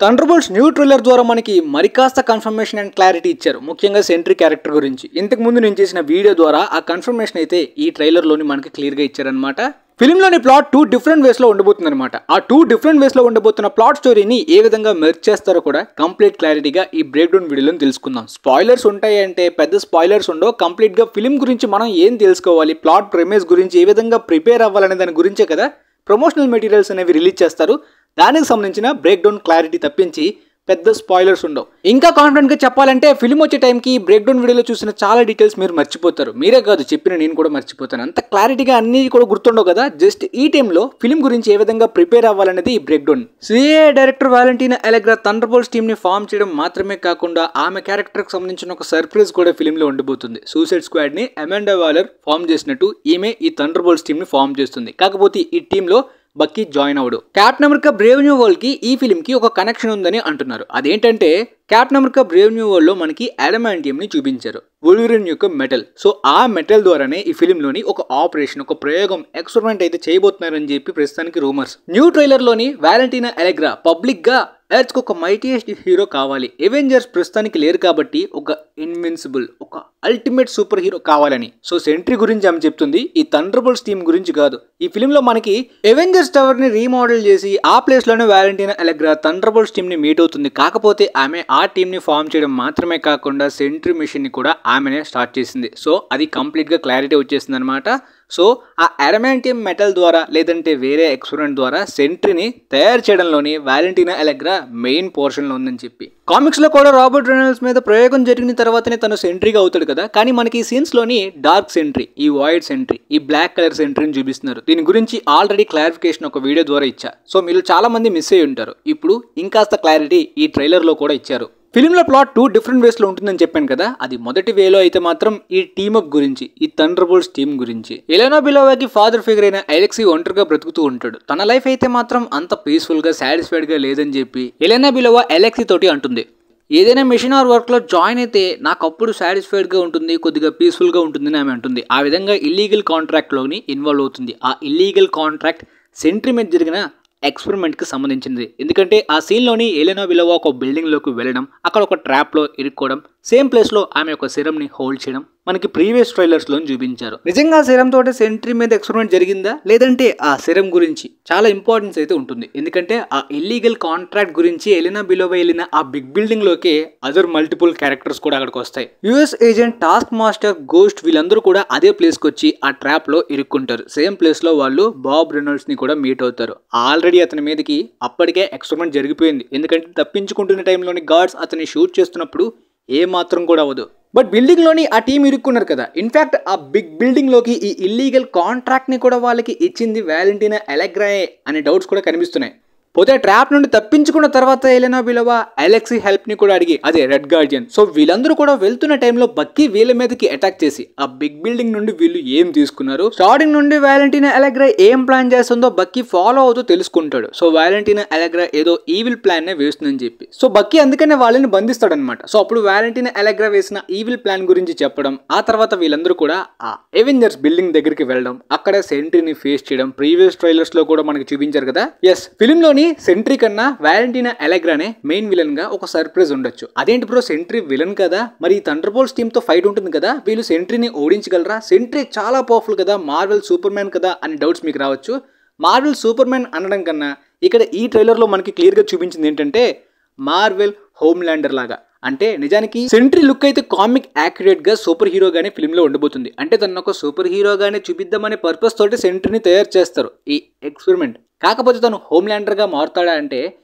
థండర్బోల్ట్స్ new trailer ద్వారా మనకి మరికాస్త confirmation and clarity ఇచ్చారు, ముఖ్యంగా సెంట్రీ క్యారెక్టర్ గురించి. ఇంతకు ముందు నేను చేసిన వీడియో ద్వారా ఆ కన్ఫర్మేషన్ అయితే ఈ ట్రైలర్ లోని మనకి క్లియర్ గా ఇచ్చారనమాట. ఫిల్మ్ లోని ప్లాట్ 2 డిఫరెంట్ వేస్ లో ఉండబోతుంది అనమాట. ఆ 2 డిఫరెంట్ వేస్ లో ఉండబోతున్న ప్లాట్ స్టోరీని ఏ విధంగా మెర్జ్ చేస్తారో కూడా కంప్లీట్ క్లారిటీగా ఈ బ్రేక్ డౌన్ వీడియోలో తెలుసుకుందాం. స్పాయిలర్స్ ఉంటాయి అంటే పెద్ద స్పాయిలర్స్ ఉండవు. కంప్లీట్ గా ఫిల్మ్ గురించి మనం ఏం తెలుసుకోవాలి, ప్లాట్ ప్రెమిస్ గురించి ఏ విధంగా ప్రిపేర్ అవ్వాలనే దాని గురించే కదా ప్రమోషనల్ మెటీరియల్స్ అనేవి రిలీజ్ చేస్తారు. దానికి సంబంధించిన బ్రేక్ డౌన్ క్లారిటీ తప్పించి పెద్ద స్పాయిలర్స్ ఉండవు. ఇంకా కాన్ఫిడెంట్ గా చెప్పాలంటే ఫిల్మ్ వచ్చే టైంకి బ్రేక్ డౌన్ వీడియోలో చూసిన చాలా డీటెయిల్స్ మీరు మర్చిపోతారు. మీరే కాదు, చెప్పిన నేను కూడా మర్చిపోతాను. అంత క్లారిటీగా అన్ని కూడా గుర్తుండవు కదా. జస్ట్ ఈ టైంలో ఫిల్మ్ గురించి ఏ విధంగా ప్రిపేర్ అవ్వాలనేది ఈ break down. CIA director Valentina Allegra Thunderbolts team ని ఫామ్ చేయడం మాత్రమే కాకుండా ఆమె క్యారెక్టర్ కి సంబంధించిన ఒక సర్ప్రైజ్ కూడా ఫిల్మ్ లో ఉండబోతుంది. సూసైడ్ స్క్వాడ్ ని అమాండా వాలర్ ఫామ్ చేసినట్టు ఈమె ఈ థండర్బోల్ట్స్ టీమ్ ని ఫామ్ చేస్తుంది. కాకపోతే ఈ టీమ్ లో బక్కీ జాయిన్ అవడు. Captain America Brave New World కి ఈ ఫిల్మ్ కి ఒక కనెక్షన్ ఉందని అంటున్నారు. అదేంటంటే Captain America Brave New World లో మనకి అడమాంటియం ని చూపించారు, వొల్వెరిన్ యొక్క మెటల్. సో ఆ మెటల్ ద్వారానే ఈ ఫిల్మ్ లోని ఒక ఆపరేషన్, ఒక ప్రయోగం, ఎక్స్పెరిమెంట్ అయితే చేయబోతున్నారని చెప్పి ప్రస్తుతానికి రూమర్స్. న్యూ ట్రైలర్ లోని వాలెంటీనా అలెగ్రా పబ్లిక్ గా ఎర్త్ కు ఒక మైటియెస్ట్ హీరో కావాలి, ఎవెంజర్స్ ప్రస్తుతానికి లేరు కాబట్టి ఒక ఇన్విన్సిబుల్, ఒక అల్టిమేట్ సూపర్ హీరో కావాలని. సో సెంట్రీ గురించి ఆమె చెప్తుంది, ఈ థండర్బోల్ట్స్ టీమ్ గురించి కాదు. ఈ ఫిల్మ్ లో మనకి ఎవెంజర్స్ టవర్ ని రీమోడల్ చేసి ఆ ప్లేస్ లోనే వాలెంటీనా అలెగ్రా థండర్బోల్ట్స్ టీమ్ ని మీట్ అవుతుంది. కాకపోతే ఆమె ఆ టీమ్ ని ఫామ్ చేయడం మాత్రమే కాకుండా సెంట్రీ మిషన్ ని కూడా ఆమెనే స్టార్ట్ చేసింది. సో అది కంప్లీట్ గా క్లారిటీ వచ్చేసింది అనమాట. సో ఆ అడమాంటియం మెటల్ ద్వారా లేదంటే వేరే ఎక్స్పెరిమెంట్ ద్వారా సెంట్రీని తయారు చేయడంలోని వాలెంటీనా అలెగ్రా మెయిన్ పోర్షన్ లో ఉందని చెప్పి. కామిక్స్ లో కూడా రాబర్ట్ రెనాల్డ్స్ మీద ప్రయోగం జరిగిన తర్వాతనే తను సెంట్రీగా అవుతాడు కదా. కానీ మనకి ఈ సీన్స్ లోని డార్క్ సెంట్రీ, ఈ వైట్ సెంట్రీ, ఈ బ్లాక్ కలర్ సెంట్రీని చూపిస్తున్నారు. దీని గురించి ఆల్రెడీ క్లారిఫికేషన్ ఒక వీడియో ద్వారా ఇచ్చా. సో మీరు చాలా మంది మిస్ అయ్యి ఉంటారు. ఇప్పుడు ఇంకాస్త క్లారిటీ ఈ ట్రైలర్ లో కూడా ఇచ్చారు. ఫిల్మ్ లో ప్లాట్ 2 డిఫరెంట్ వేస్ లో ఉంటుందని చెప్పాను కదా. అది మొదటి వేలో అయితే మాత్రం ఈ టీమ్ అప్ గురించి, ఈ థండర్బోల్ట్స్ టీమ్ గురించి. ఎలెనా బిలోవాకి ఫాదర్ ఫిగర్ అయిన అలెక్సీ ఒంటరిగా బ్రతుకుతూ ఉంటాడు. తన లైఫ్ అయితే మాత్రం అంత పీస్ఫుల్ గా, సాటిస్ఫైడ్ గా లేదని చెప్పి ఎలెనా బిలోవా అలెక్సీ తోటి అంటుంది. ఏదైనా మిషన్ ఆర్ వర్క్ లో జాయిన్ అయితే నాకు అప్పుడు సాటిస్ఫైడ్ గా ఉంటుంది, కొద్దిగా పీస్ఫుల్ గా ఉంటుందని ఆమె అంటుంది. ఆ విధంగా ఇల్లీగల్ కాంట్రాక్ట్ లోని ఇన్వాల్వ్ అవుతుంది. ఆ ఇల్లీగల్ కాంట్రాక్ట్ సెంట్రీ మీద జరిగిన ఎక్స్పెరిమెంట్ కి సంబంధించింది. ఎందుకంటే ఆ సీన్ లోని ఎలెనా బిలోవా ఒక బిల్డింగ్ లోకి వెళ్ళడం, అక్కడ ఒక ట్రాప్ లో ఇరుక్కోవడం, సేమ్ ప్లేస్ లో ఆమె ఒక సిరం ని హోల్డ్ చేయడం మనకి ప్రీవియస్ ట్రైలర్స్ లో చూపించారు. నిజంగా సిరం తోటి సెంట్రీ మీద ఎక్స్పెరిమెంట్ జరిగిందా లేదంటే ఆ సిరం గురించి చాలా ఇంపార్టెన్స్ అయితే ఉంటుంది. ఎందుకంటే ఆ ఇల్లీగల్ కాంట్రాక్ట్ గురించి ఎలెనా బిలోవా వెళ్ళిన ఆ బిగ్ బిల్డింగ్ లోకే అదర్ మల్టిపుల్ క్యారెక్టర్స్ కూడా అక్కడికి వస్తాయి. US agent, task master, ghost వీళ్ళందరూ కూడా అదే ప్లేస్ కి వచ్చి ఆ ట్రాప్ లో ఇరుక్కుంటారు. సేమ్ ప్లేస్ లో వాళ్ళు బాబ్ రెనాల్డ్స్ ని కూడా మీట్ అవుతారు. ఆల్రెడీ అతని మీదకి అప్పటికే ఎక్స్పెరిమెంట్ జరిగిపోయింది. ఎందుకంటే తప్పించుకుంటున్న టైంలోని గార్డ్స్ అతన్ని షూట్ చేస్తున్నప్పుడు ఏ మాత్రం కూడా అవ్వదు. బట్ బిల్డింగ్ లోని ఆ టీం ఇరుక్కున్నారు కదా. ఇన్ఫాక్ట్ ఆ బిగ్ బిల్డింగ్ లోకి ఈ ఇల్లీగల్ కాంట్రాక్ట్ ని కూడా వాళ్ళకి ఇచ్చింది వాలెంటీనా అలెగ్రాయే అనే డౌట్స్ కూడా కనిపిస్తున్నాయి. పోతే ట్రాప్ నుండి తప్పించుకున్న తర్వాత ఎలెనా బిలోవా అలెక్సీ హెల్ప్ ని కూడా అడిగి, అదే రెడ్ గార్డియన్. సో వీళ్ళందరూ కూడా వెళ్తున్న టైంలో బక్కీ వీళ్ళ మీదకి అటాక్ చేసి ఆ బిగ్ బిల్డింగ్ నుండి వీళ్ళు ఏం తీసుకున్నారు, స్టార్టింగ్ నుండి వాలెంటీనా అలెగ్రా ఏం ప్లాన్ చేస్తుందో బక్కీ ఫాలో అవుతూ తెలుసుకుంటాడు. సో వాలెంటీనా అలెగ్రా ఏదో ఈవిల్ ప్లాన్ నే వేస్తుందని చెప్పి, సో బక్కీ అందుకనే వాళ్ళని బంధిస్తాడు అనమాట. సో అప్పుడు వాలెంటీనా అలెగ్రా వేసిన ఈవిల్ ప్లాన్ గురించి చెప్పడం, ఆ తర్వాత వీళ్ళందరూ కూడా ఆ ఎవెంజర్స్ బిల్డింగ్ దగ్గరికి వెళ్ళడం, అక్కడ సెంట్రీని ఫేస్ చేయడం ప్రీవియస్ ట్రైలర్స్ లో కూడా మనకి చూపించారు కదా. ఎస్, ఫిల్మ్ లోని సెంట్రీ కన్నా వాలెంటీనా అలెగ్రానే మెయిన్ విలన్ గా ఒక సర్ప్రైజ్ ఉండొచ్చు. అదేంటి బ్రో, సెంట్రీ విలన్ కదా, మరి థండర్బోల్ట్స్ టీమ్ తో ఫైట్ ఉంటుంది కదా, వీళ్ళు సెంట్రీని ఓడించగలరా? సెంట్రీ చాలా పవర్ఫుల్ కదా, మార్వెల్ సూపర్ మ్యాన్ కదా అని డౌట్స్ మీకు రావచ్చు. మార్వెల్ సూపర్ మ్యాన్ అనడం కన్నా ఇక్కడ ఈ ట్రైలర్ లో మనకి క్లియర్ గా చూపించింది ఏంటంటే మార్వెల్ హోమ్ ల్యాండర్ లాగా. అంటే నిజానికి సెంట్రీ లుక్ అయితే కామిక్ యాక్యురేట్ గా సూపర్ హీరోగానే ఫిల్మ్ లో ఉండబోతుంది. అంటే తను ఒక సూపర్ హీరోగానే చూపిద్దామనే పర్పస్ తోటి సెంట్రీని తయారు చేస్తారు ఈ ఎక్స్పెరిమెంట్. కాకపోతే తను హోమ్ ల్యాండర్ గా మారుతాడా అంటే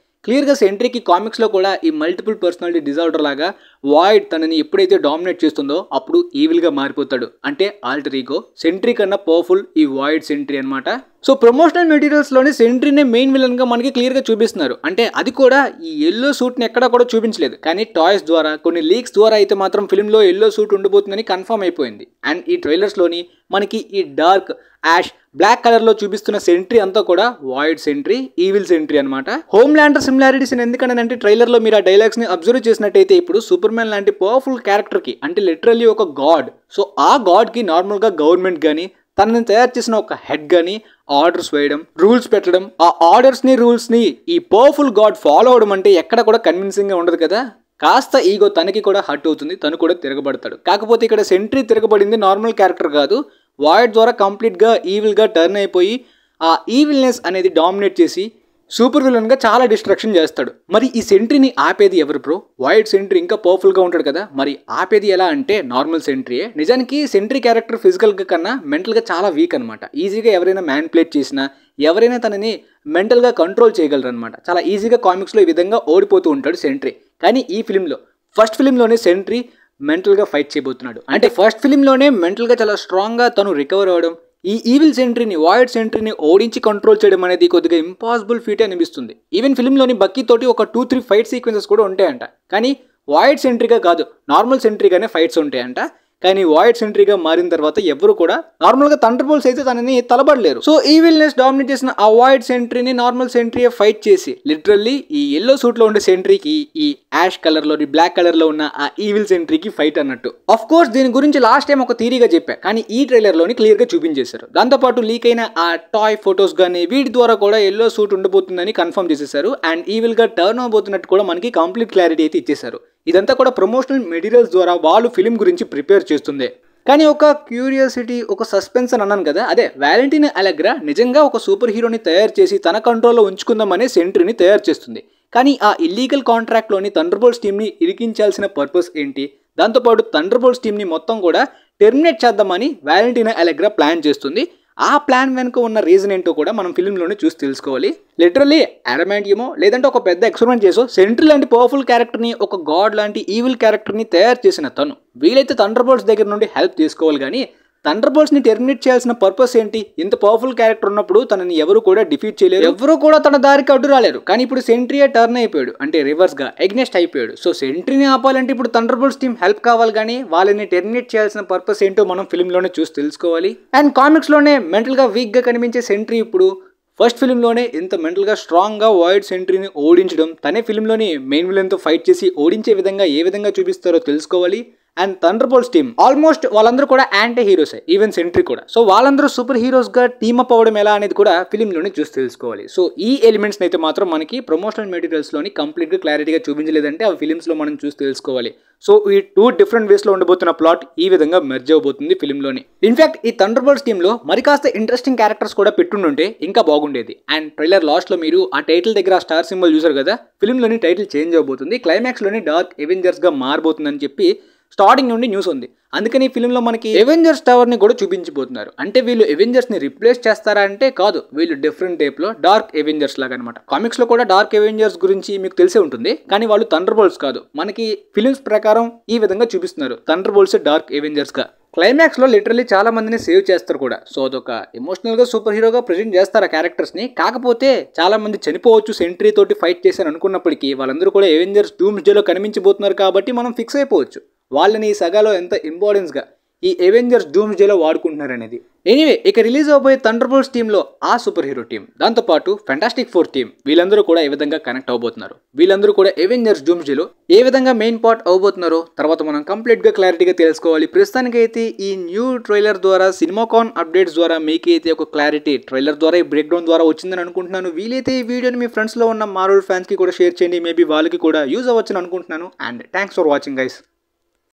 క్లియర్ గా సెంట్రీకి కామిక్స్ లో కూడా ఈ మల్టిపుల్ పర్సనాలిటీ డిజార్డర్ లాగా వాయిడ్ తనని ఎప్పుడైతే డామినేట్ చేస్తుందో అప్పుడు ఈవిల్ గా మారిపోతాడు. అంటే ఆల్టర్ ఈగో. సెంట్రీ కన్నా పవర్ఫుల్ ఈ వాయిడ్ సెంట్రీ అనమాట. సో ప్రమోషనల్ మెటీరియల్స్ లోని సెంట్రీనే మెయిన్ విలన్ గా మనకి క్లియర్ గా చూపిస్తున్నారు. అంటే అది కూడా ఈ ఎల్లో సూట్ ని ఎక్కడా కూడా చూపించలేదు, కానీ టాయ్స్ ద్వారా, కొన్ని లీక్స్ ద్వారా అయితే మాత్రం ఫిల్మ్ లో ఎల్లో సూట్ ఉండబోతుందని కన్ఫర్మ్ అయిపోయింది. అండ్ ఈ ట్రైలర్స్ లోని మనకి ఈ డార్క్ యాష్ బ్లాక్ కలర్ లో చూపిస్తున్న సెంట్రీ అంతా కూడా వాయిడ్ సెంట్రీ, ఈవిల్ సెంట్రీ అనమాట. హోమ్ ల్యాండర్ సిమిలారిటీస్ ఎందుకంటే ట్రైలర్ లో మీరు ఆ డైలాగ్స్ ని అబ్జర్వ్ చేసినట్టయితే ఇప్పుడు సూపర్ మ్యాన్ లాంటి పవర్ఫుల్ క్యారెక్టర్ కి, అంటే లిటరల్లీ ఒక గాడ్. సో ఆ గాడ్ కి నార్మల్ గా గవర్నమెంట్ గానీ తనని తయారు చేసిన ఒక హెడ్ గాని ఆర్డర్స్ వేయడం, రూల్స్ పెట్టడం, ఆ ఆర్డర్స్ని రూల్స్ని ఈ పవర్ఫుల్ గాడ్ ఫాలో అవడం అంటే ఎక్కడ కూడా కన్విన్సింగ్గా ఉండదు కదా. కాస్త ఈగో తనకి కూడా హర్ట్ అవుతుంది, తను కూడా తిరగబడతాడు. కాకపోతే ఇక్కడ సెంట్రీ తిరగబడింది నార్మల్ క్యారెక్టర్ కాదు, వాయిడ్ ద్వారా కంప్లీట్గా ఈవిల్గా టర్న్ అయిపోయి ఆ ఈవిల్నెస్ అనేది డామినేట్ చేసి సూపర్ విలన్గా చాలా డిస్ట్రక్షన్ చేస్తాడు. మరి ఈ సెంట్రీని ఆపేది ఎవరు బ్రో? వైడ్ సెంట్రీ ఇంకా పవర్ఫుల్గా ఉంటాడు కదా, మరి ఆపేది ఎలా అంటే నార్మల్ సెంట్రీయే. నిజానికి సెంట్రీ క్యారెక్టర్ ఫిజికల్గా కన్నా మెంటల్గా చాలా వీక్ అనమాట. ఈజీగా ఎవరైనా మ్యానిపులేట్ చేసినా, ఎవరైనా తనని మెంటల్గా కంట్రోల్ చేయగలరు అనమాట. చాలా ఈజీగా కామిక్స్లో ఈ విధంగా ఓడిపోతూ ఉంటాడు సెంట్రీ. కానీ ఈ ఫిలింలో ఫస్ట్ ఫిలింలోనే సెంట్రీ మెంటల్గా ఫైట్ చేయబోతున్నాడు. అంటే ఫస్ట్ ఫిలింలోనే మెంటల్గా చాలా స్ట్రాంగ్గా తను రికవర్ అవ్వడం, ఈ ఈవిల్ సెంట్రీని, వాయిడ్ సెంట్రీని ఓడించి కంట్రోల్ చేయడం అనేది కొద్దిగా ఇంపాసిబుల్ ఫీట్ అనిపిస్తుంది. ఈవెన్ ఫిల్మ్లోని బక్కీ తోటి ఒక 2-3 ఫైట్ సీక్వెన్సెస్ కూడా ఉంటాయంట. కానీ వాయిడ్ సెంట్రీగా కాదు, నార్మల్ సెంట్రీగానే ఫైట్స్ ఉంటాయంట. కానీ వాయిడ్ సెంట్రీగా మారిన తర్వాత ఎవరు కూడా నార్మల్గా థండర్ బోల్ట్స్ అయితే తనని తలబడలేరు. సో ఈవిల్నెస్ డామినేట్ చేసిన ఆ వాయిడ్ సెంట్రీని నార్మల్ సెంట్రీ ఫైట్ చేసి లిటరల్లీ ఈ ఎల్లో సూట్లో ఉండే సెంట్రీకి ఈ యాష్ కలర్లో, బ్లాక్ కలర్లో ఉన్న ఆ ఈవిల్ సెంట్రీకి ఫైట్ అన్నట్టు. ఆఫ్ కోర్స్ దీని గురించి లాస్ట్ టైం ఒక థియరీగా చెప్పా, కానీ ఈ ట్రైలర్లోని క్లియర్గా చూపించేశారు. దాంతోపాటు లీక్ అయిన ఆ టాయ్ ఫొటోస్ కానీ వీటి ద్వారా కూడా ఎల్లో సూట్ ఉండబోతుందని కన్ఫర్మ్ చేసేసారు. అండ్ ఈవిల్గా టర్న్ అవబోతున్నట్టు కూడా మనకి కంప్లీట్ క్లారిటీ అయితే ఇచ్చేశారు. ఇదంతా కూడా ప్రమోషనల్ మెటీరియల్స్ ద్వారా వాళ్ళు ఫిలిం గురించి ప్రిపేర్ చేస్తుంది. కానీ ఒక క్యూరియాసిటీ, ఒక సస్పెన్స్ అని అన్నాను కదా, అదే వాలెంటీనా అలెగ్రా నిజంగా ఒక సూపర్ హీరోని తయారు చేసి తన కంట్రోల్లో ఉంచుకుందామనే సెంట్రీని తయారు చేస్తుంది. కానీ ఆ ఇల్లీగల్ కాంట్రాక్ట్లోని థండర్ బోల్ట్స్ టీమ్ని ఇరికించాల్సిన పర్పస్ ఏంటి? దాంతోపాటు థండర్ బోల్ట్స్ టీమ్ని మొత్తం కూడా టెర్మినేట్ చేద్దామని వాలెంటీనా అలెగ్రా ప్లాన్ చేస్తుంది. ఆ ప్లాన్ వెనుక ఉన్న రీజన్ ఏంటో కూడా మనం ఫిల్మ్లోనే చూసి తెలుసుకోవాలి. లిటరల్లీ అడమాంటియమో లేదంటే ఒక పెద్ద ఎక్స్పెరిమెంట్ చేసో సెంట్రీ లాంటి పవర్ఫుల్ క్యారెక్టర్ని, ఒక గాడ్ లాంటి ఈవిల్ క్యారెక్టర్ని తయారు చేసిన తను వీలైతే థండర్ బోల్ట్స్ దగ్గర నుండి హెల్ప్ తీసుకోవాలి. కానీ థండర్ బోల్ట్స్ని టెర్మినేట్ చేయాల్సిన పర్పస్ ఏంటి? ఇంత పవర్ఫుల్ క్యారెక్టర్ ఉన్నప్పుడు తనని ఎవరు కూడా డిఫీట్ చేయలేరు, ఎవరు కూడా తన దారికి అడ్డు రాలేరు. కానీ ఇప్పుడు సెంట్రీయే టర్న్ అయిపోయాడు, అంటే రివర్స్గా ఎగ్నెస్ట్ అయిపోయాడు. సో సెంట్రీని ఆపాలంటే ఇప్పుడు థండర్ బోల్ట్స్ టీమ్ హెల్ప్ కావాలి. కానీ వాళ్ళని టెర్మినేట్ చేయాల్సిన పర్పస్ ఏంటో మనం ఫిల్మ్లోనే చూసి తెలుసుకోవాలి. అండ్ కామిక్స్లోనే మెంటల్గా వీక్గా కనిపించే సెంట్రీ ఇప్పుడు ఫస్ట్ ఫిల్మ్లోనే ఇంత మెంటల్గా స్ట్రాంగ్గా వాయిడ్ సెంట్రీని ఓడించడం, తనే ఫిల్మ్లోని మెయిన్ విలన్తో ఫైట్ చేసి ఓడించే విధంగా ఏ విధంగా చూపిస్తారో తెలుసుకోవాలి. And thunder bolts team almost వాళ్ళందరూ కూడా యాంటీ హీరోసే, ఈవెన్ సెంట్రీ కూడా. సో వాళ్ళందరూ సూపర్ హీరోస్గా టీమప్ అవ్వడం ఎలా అనేది కూడా ఫిలింలోనే చూసి తెలుసుకోవాలి. సో ఈ ఎలిమెంట్స్ని అయితే మాత్రం మనకి ప్రమోషనల్ మెటీరియల్స్లోని కంప్లీట్గా క్లారిటీగా చూపించలేదంటే ఆ ఫిలిమ్స్లో మనం చూసి తెలుసుకోవాలి. సో ఈ 2 డిఫరెంట్ వేస్లో ఉండబోతున్న ప్లాట్ ఈ విధంగా మెర్జ్ అవబోతుంది ఫిలింలోని. ఇన్ఫాక్ట్ ఈ థండర్ బోల్ట్స్ టీంలో మరి కాస్త ఇంట్రెస్టింగ్ క్యారెక్టర్స్ కూడా పెట్టుంటే ఇంకా బాగుండేది. అండ్ ట్రైలర్ లాస్ట్లో మీరు ఆ టైటిల్ దగ్గర ఆ స్టార్ సింబల్ చూసారు కదా, ఫిలింలోని టైటిల్ చేంజ్ అవబోతుంది, క్లైమాక్స్లోని డార్క్ ఎవెంజర్స్గా మారబోతుందని చెప్పి స్టార్టింగ్ నుండి న్యూస్ ఉంది. అందుకని ఈ ఫిలింలో మనకి ఎవెంజర్స్ టవర్ని కూడా చూపించబోతున్నారు. అంటే వీళ్ళు ఎవెంజర్స్ని రిప్లేస్ చేస్తారా అంటే కాదు, వీళ్ళు డిఫరెంట్ టైప్లో డార్క్ ఎవెంజర్స్ లాగా అనమాట. కామిక్స్లో కూడా డార్క్ ఎవెంజర్స్ గురించి మీకు తెలిసే ఉంటుంది, కానీ వాళ్ళు థండర్ బోల్ట్స్ కాదు. మనకి ఫిలిమ్స్ ప్రకారం ఈ విధంగా చూపిస్తున్నారు, థండర్ బోల్ట్స్ డార్క్ ఎవెంజర్స్గా. క్లైమాక్స్లో లిటరల్లీ చాలా మందిని సేవ్ చేస్తారు కూడా. సో అదొక ఎమోషనల్గా సూపర్ హీరోగా ప్రజెంట్ చేస్తారు ఆ క్యారెక్టర్స్ని. కాకపోతే చాలా మంది చనిపోవచ్చు సెంట్రీ తోటి ఫైట్ చేశారు అనుకున్నప్పటికీ వాళ్ళందరూ కూడా ఎవెంజర్స్ డూమ్స్డేలో కనిపించబోతున్నారు కాబట్టి మనం ఫిక్స్ అయిపోవచ్చు వాళ్ళని ఈ సగాలో ఎంత ఇంపార్టెన్స్గా ఈ ఎవెంజర్స్ డూమ్స్డేలో వాడుకుంటున్నారు అనేది. ఎనీవే, ఇక రిలీజ్ అవబోయే థండర్ బోల్ట్స్ టీంలో ఆ సూపర్ హీరో టీం, దాంతోపాటు ఫెంటాస్టిక్ ఫోర్ టీం, వీళ్ళందరూ కూడా ఏ విధంగా కనెక్ట్ అవబోతున్నారు, వీళ్ళందరూ కూడా ఎవెంజర్స్ డూమ్స్డేలో ఏ విధంగా మెయిన్ పార్ట్ అవబోతున్నారో తర్వాత మనం కంప్లీట్గా క్లారిటీగా తెలుసుకోవాలి. ప్రస్తుతానికైతే ఈ న్యూ ట్రైలర్ ద్వారా, సినిమాకాన్ అప్డేట్స్ ద్వారా మీకైతే ఒక క్లారిటీ ట్రైలర్ ద్వారా, ఈ బ్రేక్ డౌన్ ద్వారా వచ్చిందని అనుకుంటున్నాను. వీలైతే ఈ వీడియోని మీ ఫ్రెండ్స్లో ఉన్న మార్వెల్ ఫ్యాన్స్కి కూడా షేర్ చేయండి, మేబీ వాళ్ళకి కూడా యూజ్ అవ్వచ్చని అనుకుంటున్నాను. And thanks for watching guys.